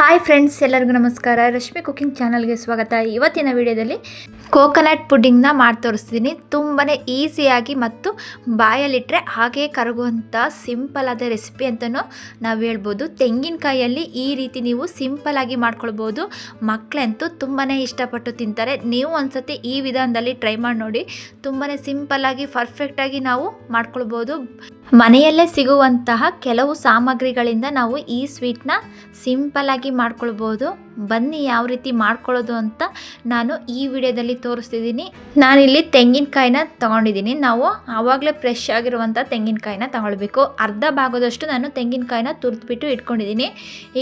Hi friends, ಎಲ್ಲರಿಗೂ ನಮಸ್ಕಾರ. Rashmi cooking ಚಾನಲ್ಗೆ ಸ್ವಾಗತ. ಇವತ್ತಿನ ವಿಡಿಯೋದಲ್ಲಿ ಕೋಕೋನಟ್ ಪುಡ್ಡಿಂಗ್ನ ಮಾಡಿ ತೋರಿಸ್ತೀನಿ. ತುಂಬಾ ಈಸಿಯಾಗಿ ಮತ್ತು ಬಾಯಲ್ಲಿಟ್ಟರೆ ಹಾಗೇ ಕರಗುವಂಥ ಸಿಂಪಲ್ ಆದ ರೆಸಿಪಿ ಅಂತಲೂ ನಾವು ಹೇಳ್ಬೋದು. ತೆಂಗಿನಕಾಯಲ್ಲಿ ಈ ರೀತಿ ನೀವು ಸಿಂಪಲ್ಲಾಗಿ ಮಾಡ್ಕೊಳ್ಬೋದು. ಮಕ್ಕಳಂತೂ ತುಂಬಾ ಇಷ್ಟಪಟ್ಟು ತಿಂತಾರೆ. ನೀವು ಒಂದ್ಸತಿ ಈ ವಿಧಾನದಲ್ಲಿ ಟ್ರೈ ಮಾಡಿ ನೋಡಿ. ತುಂಬಾ ಸಿಂಪಲ್ಲಾಗಿ ಪರ್ಫೆಕ್ಟಾಗಿ ನಾವು ಮಾಡ್ಕೊಳ್ಬೋದು. ಮನೆಯಲ್ಲೇ ಸಿಗುವಂತಹ ಕೆಲವು ಸಾಮಗ್ರಿಗಳಿಂದ ನಾವು ಈ ಸ್ವೀಟ್ನ ಸಿಂಪಲ್ಲಾಗಿ ಮಾಡ್ಕೊಳ್ಬೋದು. ಬನ್ನಿ ಯಾವ ರೀತಿ ಮಾಡ್ಕೊಳ್ಳೋದು ಅಂತ ನಾನು ಈ ವಿಡಿಯೋದಲ್ಲಿ ತೋರಿಸ್ತಿದ್ದೀನಿ. ನಾನಿಲ್ಲಿ ತೆಂಗಿನಕಾಯಿನ ತೊಗೊಂಡಿದ್ದೀನಿ. ನಾವು ಆವಾಗಲೇ ಫ್ರೆಶ್ ಆಗಿರುವಂಥ ತೆಂಗಿನಕಾಯಿನ ತಗೊಳ್ಬೇಕು. ಅರ್ಧ ಭಾಗದಷ್ಟು ನಾನು ತೆಂಗಿನಕಾಯಿನ ತುರಿದ್ಬಿಟ್ಟು ಇಟ್ಕೊಂಡಿದ್ದೀನಿ.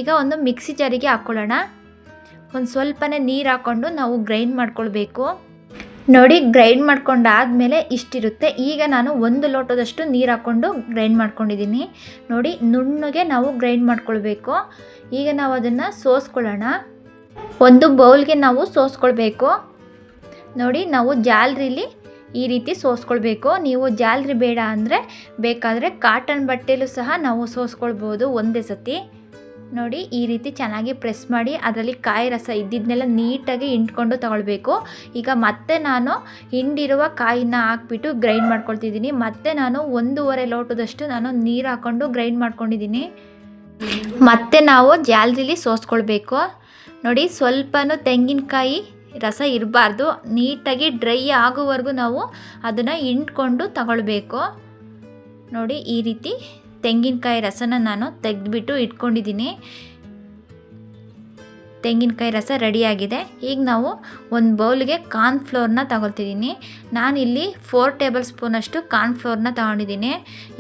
ಈಗ ಒಂದು ಮಿಕ್ಸಿ ಜಾರಿಗೆ ಹಾಕ್ಕೊಳ್ಳೋಣ. ಒಂದು ಸ್ವಲ್ಪನೇ ನೀರು ಹಾಕ್ಕೊಂಡು ನಾವು ಗ್ರೈಂಡ್ ಮಾಡ್ಕೊಳ್ಬೇಕು. ನೋಡಿ, ಗ್ರೈಂಡ್ ಮಾಡ್ಕೊಂಡಾದಮೇಲೆ ಇಷ್ಟಿರುತ್ತೆ. ಈಗ ನಾನು 1 ಲೋಟದಷ್ಟು ನೀರು ಹಾಕ್ಕೊಂಡು ಗ್ರೈಂಡ್ ಮಾಡ್ಕೊಂಡಿದ್ದೀನಿ. ನೋಡಿ, ನುಣ್ಣಗೆ ನಾವು ಗ್ರೈಂಡ್ ಮಾಡ್ಕೊಳ್ಬೇಕು. ಈಗ ನಾವು ಅದನ್ನು ಸೋಸ್ಕೊಳ್ಳೋಣ. ಒಂದು ಬೌಲ್ಗೆ ನಾವು ಸೋಸ್ಕೊಳ್ಬೇಕು. ನೋಡಿ, ನಾವು ಜಾಲರಿಲಿ ಈ ರೀತಿ ಸೋಸ್ಕೊಳ್ಬೇಕು. ನೀವು ಜಾಲರಿ ಬೇಡ ಅಂದರೆ ಬೇಕಾದರೆ ಕಾಟನ್ ಬಟ್ಟೆಲೂ ಸಹ ನಾವು ಸೋಸ್ಕೊಳ್ಬೋದು ಒಂದೇ ಸತಿ. ನೋಡಿ, ಈ ರೀತಿ ಚೆನ್ನಾಗಿ ಪ್ರೆಸ್ ಮಾಡಿ ಅದರಲ್ಲಿ ಕಾಯಿ ರಸ ಇದ್ದಿದ್ದನ್ನೆಲ್ಲ ನೀಟಾಗಿ ಹಿಂಡ್ಕೊಂಡು ತಗೊಳ್ಬೇಕು. ಈಗ ಮತ್ತೆ ನಾನು ಹಿಂಡಿರುವ ಕಾಯಿನ ಹಾಕ್ಬಿಟ್ಟು ಗ್ರೈಂಡ್ ಮಾಡ್ಕೊಳ್ತಿದ್ದೀನಿ. ಮತ್ತೆ ನಾನು 1.5 ಲೋಟದಷ್ಟು ನಾನು ನೀರು ಹಾಕ್ಕೊಂಡು ಗ್ರೈಂಡ್ ಮಾಡ್ಕೊಂಡಿದ್ದೀನಿ. ಮತ್ತೆ ನಾವು ಜಾಲರಿಲಿ ಸೋಸ್ಕೊಳ್ಬೇಕು. ನೋಡಿ, ಸ್ವಲ್ಪನೂ ತೆಂಗಿನಕಾಯಿ ರಸ ಇರಬಾರ್ದು. ನೀಟಾಗಿ ಡ್ರೈ ಆಗೋವರೆಗೂ ನಾವು ಅದನ್ನು ಹಿಂಡ್ಕೊಂಡು ತಗೊಳ್ಬೇಕು. ನೋಡಿ, ಈ ರೀತಿ ತೆಂಗಿನಕಾಯಿ ರಸನ ನಾನು ತೆಗೆದುಬಿಟ್ಟು ಇಟ್ಕೊಂಡಿದ್ದೀನಿ. ತೆಂಗಿನಕಾಯಿ ರಸ ರೆಡಿಯಾಗಿದೆ. ಈಗ ನಾವು ಒಂದು ಬೌಲ್ಗೆ ಕಾರ್ನ್ಫ್ಲೋರ್ನ ತಗೊಳ್ತಿದ್ದೀನಿ. ನಾನಿಲ್ಲಿ 4 ಟೇಬಲ್ ಸ್ಪೂನಷ್ಟು ಕಾರ್ನ್ಫ್ಲೋರ್ನ ತಗೊಂಡಿದ್ದೀನಿ.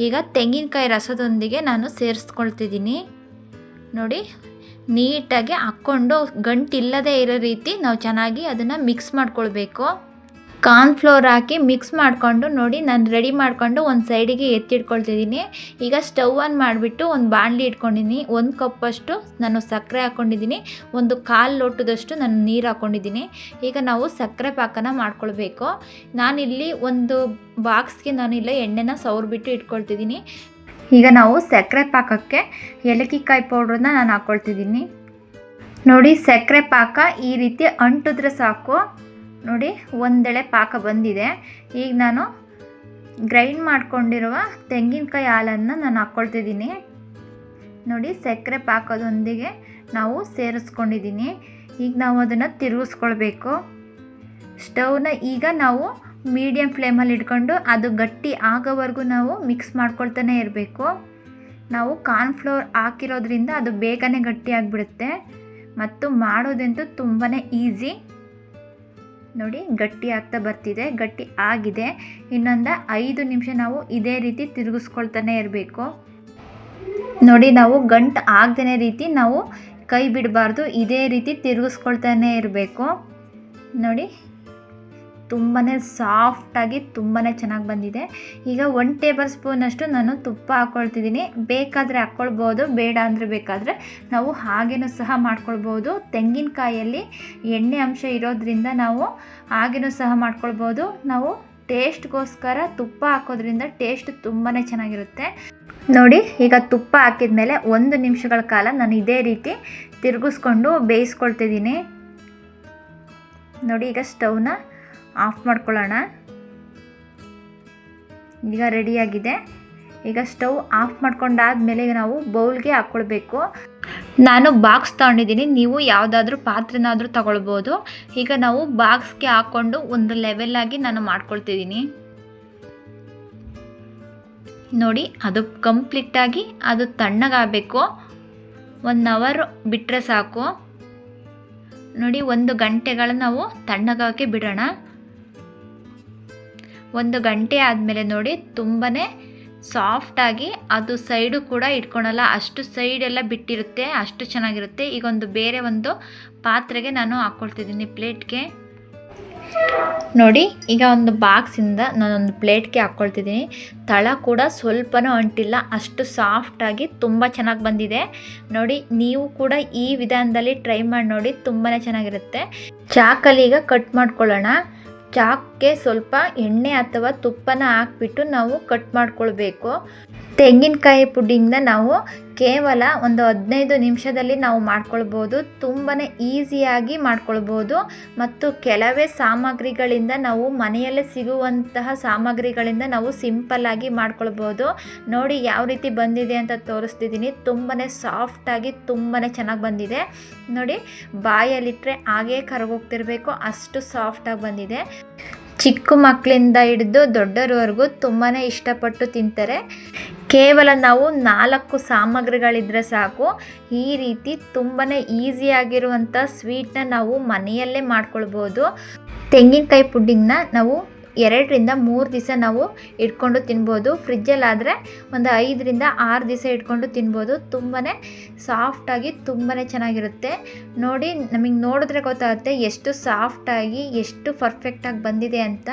ಈಗ ತೆಂಗಿನಕಾಯಿ ರಸದೊಂದಿಗೆ ನಾನು ಸೇರಿಸ್ಕೊಳ್ತಿದ್ದೀನಿ. ನೋಡಿ, ನೀಟಾಗಿ ಹಾಕ್ಕೊಂಡು ಗಂಟಿಲ್ಲದೆ ಇರೋ ರೀತಿ ನಾವು ಚೆನ್ನಾಗಿ ಅದನ್ನು ಮಿಕ್ಸ್ ಮಾಡ್ಕೊಳ್ಬೇಕು. ಕಾರ್ನ್ಫ್ಲೋರ್ ಹಾಕಿ ಮಿಕ್ಸ್ ಮಾಡಿಕೊಂಡು ನೋಡಿ, ನಾನು ರೆಡಿ ಮಾಡಿಕೊಂಡು ಒಂದು ಸೈಡಿಗೆ ಎತ್ತಿಟ್ಕೊಳ್ತಿದ್ದೀನಿ. ಈಗ ಸ್ಟವ್ ಆನ್ ಮಾಡಿಬಿಟ್ಟು ಒಂದು ಬಾಣಲಿ ಇಟ್ಕೊಂಡಿದ್ದೀನಿ. 1 ಕಪ್ಪಷ್ಟು ನಾನು ಸಕ್ಕರೆ ಹಾಕ್ಕೊಂಡಿದ್ದೀನಿ. 1/4 ಲೋಟದಷ್ಟು ನಾನು ನೀರು ಹಾಕ್ಕೊಂಡಿದ್ದೀನಿ. ಈಗ ನಾವು ಸಕ್ಕರೆ ಪಾಕನ ಮಾಡ್ಕೊಳ್ಬೇಕು. ನಾನಿಲ್ಲಿ ಒಂದು ಬಾಕ್ಸ್ಗೆ ನಾನಿಲ್ಲ ಎಣ್ಣೆನ ಸವರ್ಬಿಟ್ಟು ಇಟ್ಕೊಳ್ತಿದ್ದೀನಿ. ಈಗ ನಾವು ಸಕ್ಕರೆ ಪಾಕಕ್ಕೆ ಏಲಕ್ಕಿಕಾಯಿ ಪೌಡ್ರನ್ನ ನಾನು ಹಾಕ್ಕೊಳ್ತಿದ್ದೀನಿ. ನೋಡಿ, ಸಕ್ಕರೆ ಪಾಕ ಈ ರೀತಿ ಅಂಟಿದ್ರೆ ಸಾಕು. ನೋಡಿ, ಒಂದೆಳೆ ಪಾಕ ಬಂದಿದೆ. ಈಗ ನಾನು ಗ್ರೈಂಡ್ ಮಾಡ್ಕೊಂಡಿರುವ ತೆಂಗಿನಕಾಯಿ ಹಾಲನ್ನು ನಾನು ಹಾಕ್ಕೊಳ್ತಿದ್ದೀನಿ. ನೋಡಿ, ಸಕ್ಕರೆ ಪಾಕದೊಂದಿಗೆ ನಾವು ಸೇರಿಸ್ಕೊಂಡಿದ್ದೀನಿ. ಈಗ ನಾವು ಅದನ್ನು ತಿರುಗಿಸ್ಕೊಳ್ಬೇಕು. ಸ್ಟವ್ನ ಈಗ ನಾವು ಮೀಡಿಯಮ್ ಫ್ಲೇಮಲ್ಲಿ ಇಟ್ಕೊಂಡು ಅದು ಗಟ್ಟಿ ಆಗೋವರೆಗೂ ನಾವು ಮಿಕ್ಸ್ ಮಾಡ್ಕೊಳ್ತಾನೆ ಇರಬೇಕು. ನಾವು ಕಾರ್ನ್ಫ್ಲೋರ್ ಹಾಕಿರೋದ್ರಿಂದ ಅದು ಬೇಗನೆ ಗಟ್ಟಿ ಆಗಿಬಿಡುತ್ತೆ ಮತ್ತು ಮಾಡೋದಂತೂ ತುಂಬಾ ಈಸಿ. ನೋಡಿ, ಗಟ್ಟಿ ಆಗ್ತಾ ಬರ್ತಿದೆ, ಗಟ್ಟಿ ಆಗಿದೆ. ಇನ್ನೊಂದು 5 ನಿಮಿಷ ನಾವು ಇದೇ ರೀತಿ ತಿರುಗಿಸ್ಕೊಳ್ತಾನೆ ಇರಬೇಕು. ನೋಡಿ, ನಾವು ಗಂಟು ಆಗದೇ ರೀತಿ ನಾವು ಕೈ ಬಿಡಬಾರ್ದು. ಇದೇ ರೀತಿ ತಿರುಗಿಸ್ಕೊಳ್ತಾನೆ ಇರಬೇಕು. ನೋಡಿ, ತುಂಬಾ ಸಾಫ್ಟಾಗಿ ತುಂಬಾ ಚೆನ್ನಾಗಿ ಬಂದಿದೆ. ಈಗ 1 ಟೇಬಲ್ ಸ್ಪೂನಷ್ಟು ನಾನು ತುಪ್ಪ ಹಾಕ್ಕೊಳ್ತಿದ್ದೀನಿ. ಬೇಕಾದರೆ ಹಾಕ್ಕೊಳ್ಬೋದು, ಬೇಡ ಅಂದರೆ ಬೇಕಾದರೆ ನಾವು ಹಾಗೇನೂ ಸಹ ಮಾಡ್ಕೊಳ್ಬೋದು. ತೆಂಗಿನಕಾಯಲ್ಲಿ ಎಣ್ಣೆ ಅಂಶ ಇರೋದ್ರಿಂದ ನಾವು ಹಾಗೇನೂ ಸಹ ಮಾಡ್ಕೊಳ್ಬೋದು. ನಾವು ಟೇಸ್ಟ್ಗೋಸ್ಕರ ತುಪ್ಪ ಹಾಕೋದ್ರಿಂದ ಟೇಸ್ಟ್ ತುಂಬಾ ಚೆನ್ನಾಗಿರುತ್ತೆ. ನೋಡಿ, ಈಗ ತುಪ್ಪ ಹಾಕಿದ ಮೇಲೆ 1 ನಿಮಿಷಗಳ ಕಾಲ ನಾನು ಇದೇ ರೀತಿ ತಿರುಗಿಸ್ಕೊಂಡು ಬೇಯಿಸ್ಕೊಳ್ತಿದ್ದೀನಿ. ನೋಡಿ, ಈಗ ಸ್ಟವ್ನ ಆಫ್ ಮಾಡ್ಕೊಳ್ಳೋಣ. ಈಗ ರೆಡಿಯಾಗಿದೆ. ಈಗ ಸ್ಟವ್ ಆಫ್ ಮಾಡ್ಕೊಂಡಾದ್ಮೇಲೆ ನಾವು ಬೌಲ್ಗೆ ಹಾಕ್ಕೊಳ್ಬೇಕು. ನಾನು ಬಾಕ್ಸ್ ತೊಗೊಂಡಿದ್ದೀನಿ. ನೀವು ಯಾವುದಾದ್ರೂ ಪಾತ್ರೆನಾದರೂ ತಗೊಳ್ಬೋದು. ಈಗ ನಾವು ಬಾಕ್ಸ್ಗೆ ಹಾಕ್ಕೊಂಡು ಒಂದು ಲೆವೆಲಾಗಿ ನಾನು ಮಾಡ್ಕೊಳ್ತಿದ್ದೀನಿ. ನೋಡಿ, ಅದು ಕಂಪ್ಲೀಟಾಗಿ ಅದು ತಣ್ಣಗಾಗಬೇಕು. 1 ಅವರ್ ಬಿಟ್ಟರೆ ಸಾಕು. ನೋಡಿ, 1 ಗಂಟೆಗಳ ನಾವು ತಣ್ಣಗಾಕೆ ಬಿಡೋಣ. 1 ಗಂಟೆ ಆದಮೇಲೆ ನೋಡಿ, ತುಂಬಾ ಸಾಫ್ಟಾಗಿ ಅದು ಸೈಡು ಕೂಡ ಇಟ್ಕೊಳಲ್ಲ, ಅಷ್ಟು ಸೈಡೆಲ್ಲ ಬಿಟ್ಟಿರುತ್ತೆ, ಅಷ್ಟು ಚೆನ್ನಾಗಿರುತ್ತೆ. ಈಗ ಬೇರೆ ಒಂದು ಪಾತ್ರೆಗೆ ನಾನು ಹಾಕ್ಕೊಳ್ತಿದ್ದೀನಿ, ಪ್ಲೇಟ್ಗೆ. ನೋಡಿ, ಈಗ ಒಂದು ಬಾಕ್ಸಿಂದ ನಾನೊಂದು ಪ್ಲೇಟ್ಗೆ ಹಾಕ್ಕೊಳ್ತಿದ್ದೀನಿ. ತಳ ಕೂಡ ಸ್ವಲ್ಪನೂ ಅಂಟಿಲ್ಲ, ಅಷ್ಟು ಸಾಫ್ಟಾಗಿ ತುಂಬ ಚೆನ್ನಾಗಿ ಬಂದಿದೆ. ನೋಡಿ, ನೀವು ಕೂಡ ಈ ವಿಧಾನದಲ್ಲಿ ಟ್ರೈ ಮಾಡಿ ನೋಡಿ, ತುಂಬಾ ಚೆನ್ನಾಗಿರುತ್ತೆ. ಚಾಕಲ್ಲಿ ಈಗ ಕಟ್ ಮಾಡ್ಕೊಳ್ಳೋಣ. ಚಾಕ್ಗೆ ಸ್ವಲ್ಪ ಎಣ್ಣೆ ಅಥವಾ ತುಪ್ಪನ ಹಾಕ್ಬಿಟ್ಟು ನಾವು ಕಟ್ ಮಾಡ್ಕೊಳ್ಬೇಕು. ತೆಂಗಿನಕಾಯಿ ಪುಡ್ಡಿಂಗ್ನ ನಾವು ಕೇವಲ ಒಂದು 15 ನಿಮಿಷದಲ್ಲಿ ನಾವು ಮಾಡ್ಕೊಳ್ಬೋದು. ತುಂಬಾ ಈಸಿಯಾಗಿ ಮಾಡ್ಕೊಳ್ಬೋದು ಮತ್ತು ಕೆಲವೇ ಸಾಮಗ್ರಿಗಳಿಂದ ನಾವು ಮನೆಯಲ್ಲೇ ಸಿಗುವಂತಹ ಸಾಮಗ್ರಿಗಳಿಂದ ನಾವು ಸಿಂಪಲ್ಲಾಗಿ ಮಾಡ್ಕೊಳ್ಬೋದು. ನೋಡಿ ಯಾವ ರೀತಿ ಬಂದಿದೆ ಅಂತ ತೋರಿಸ್ತಿದ್ದೀನಿ. ತುಂಬಾ ಸಾಫ್ಟಾಗಿ ತುಂಬಾ ಚೆನ್ನಾಗಿ ಬಂದಿದೆ. ನೋಡಿ ಬಾಯಲ್ಲಿಟ್ಟರೆ ಹಾಗೇ ಕರಗೋಗ್ತಿರ್ಬೇಕು, ಅಷ್ಟು ಸಾಫ್ಟಾಗಿ ಬಂದಿದೆ. ಚಿಕ್ಕ ಮಕ್ಕಳಿಂದ ಹಿಡಿದು ದೊಡ್ಡರವರೆಗೂ ತುಂಬಾ ಇಷ್ಟಪಟ್ಟು ತಿಂತಾರೆ. ಕೇವಲ ನಾವು 4 ಸಾಮಗ್ರಿಗಳಿದ್ರೆ ಸಾಕು, ಈ ರೀತಿ ತುಂಬಾ ಈಸಿಯಾಗಿರುವಂಥ ಸ್ವೀಟನ್ನ ನಾವು ಮನೆಯಲ್ಲೇ ಮಾಡ್ಕೊಳ್ಬೋದು. ತೆಂಗಿನಕಾಯಿ ಪುಡ್ಡಿಂಗ್ನ ನಾವು 2ರಿಂದ 3 ದಿವಸ ನಾವು ಇಟ್ಕೊಂಡು ತಿನ್ಬೋದು. ಫ್ರಿಜ್ಜಲ್ಲಾದರೆ ಒಂದು 5ರಿಂದ 6 ದಿವಸ ಇಟ್ಕೊಂಡು ತಿನ್ಬೋದು. ತುಂಬಾ ಸಾಫ್ಟಾಗಿ ತುಂಬಾ ಚೆನ್ನಾಗಿರುತ್ತೆ. ನೋಡಿ ನಮಗೆ ನೋಡಿದ್ರೆ ಗೊತ್ತಾಗುತ್ತೆ ಎಷ್ಟು ಸಾಫ್ಟಾಗಿ ಎಷ್ಟು ಪರ್ಫೆಕ್ಟಾಗಿ ಬಂದಿದೆ ಅಂತ.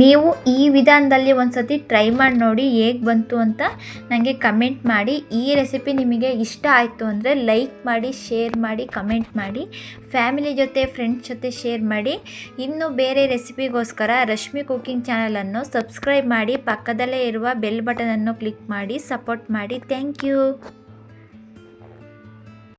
ನೀವು ಈ ವಿಧಾನದಲ್ಲಿ ಒಂದು ಸತಿ ಟ್ರೈ ಮಾಡಿ ನೋಡಿ ಹೇಗೆ ಬಂತು ಅಂತ ನನಗೆ ಕಮೆಂಟ್ ಮಾಡಿ. ಈ ರೆಸಿಪಿ ನಿಮಗೆ ಇಷ್ಟ ಆಯಿತು ಅಂದರೆ ಲೈಕ್ ಮಾಡಿ, ಶೇರ್ ಮಾಡಿ, ಕಮೆಂಟ್ ಮಾಡಿ. ಫ್ಯಾಮಿಲಿ ಜೊತೆ ಫ್ರೆಂಡ್ಸ್ ಜೊತೆ ಶೇರ್ ಮಾಡಿ. ಇನ್ನು ಬೇರೆ ರೆಸಿಪಿಗೋಸ್ಕರ ರಶ್ಮಿ ಕುಕಿಂಗ್ ಚಾನಲನ್ನು ಸಬ್ಸ್ಕ್ರೈಬ್ ಮಾಡಿ, ಪಕ್ಕದಲ್ಲೇ ಇರುವ ಬೆಲ್ ಬಟನನ್ನು ಕ್ಲಿಕ್ ಮಾಡಿ ಸಪೋರ್ಟ್ ಮಾಡಿ. Thank you.